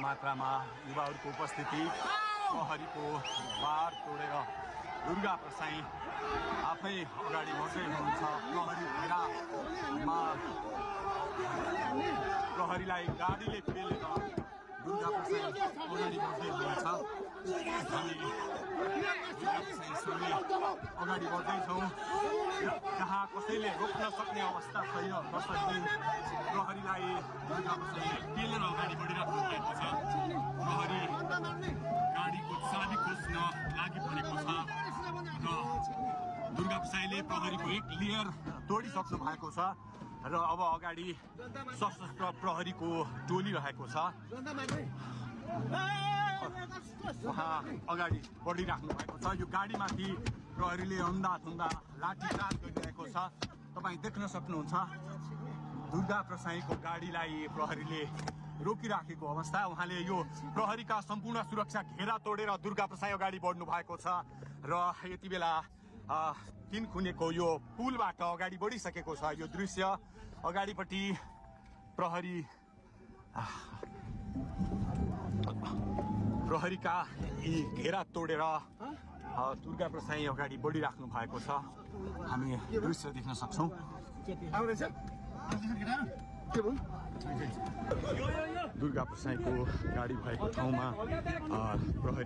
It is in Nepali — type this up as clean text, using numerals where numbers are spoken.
मात्रामा युवाहरूको उपस्थिति प्रहरीको बार तोडेर दुर्गा प्रसाई आफै अगाडि बढ्दै हुनुहुन्छ। प्रहरी घेरामा प्रहरीलाई गाडीले पेलेर दुर्गा प्रसाई अगाडि बढ्दै हुनुहुन्छ। हामी दुर्गा प्रसाईसँगै अगाडि बढ्दैछौँ। जहाँ कसैले रोक्न सक्ने अवस्था छैन, कसैले प्रहरीलाई दुर्गा प्रसाईले पेलेर अगाडि बढिराख्नु भएको छ। प्रहरी गाडीको चाबी खोज्न लागि परेको छ र दुर्गा प्रसाईले प्रहरीको एक लेयर तोडिसक्नु भएको छ र अब अगाडि सशस्त्र प्रहरीको टोली रहेको छ। उहाँ अगाडि बढिराख्नु भएको छ। यो गाडीमाथि प्रहरीले अन्धाधुन्दा लाठीचार्ज गरिरहेको छ। तपाईँ देख्न सक्नुहुन्छ दुर्गा प्रसाईको गाडीलाई प्रहरीले रोकिराखेको अवस्था। उहाँले यो प्रहरीका सम्पूर्ण सुरक्षा घेरा तोडेर दुर्गा प्रसाई अगाडि बढ्नु भएको छ र यति बेला तीनखुनेको यो पुलबाट अगाडि बढिसकेको छ। यो दृश्य अगाडिपट्टि प्रहरीका यी घेरा तोडेर दुर्गा प्रसाई अगाडि बढिराख्नु भएको छ। हामी दृश्य देख्न सक्छौँ। दुर्गा प्रसाईको गाडी भएको ठाउँमा प्रहरी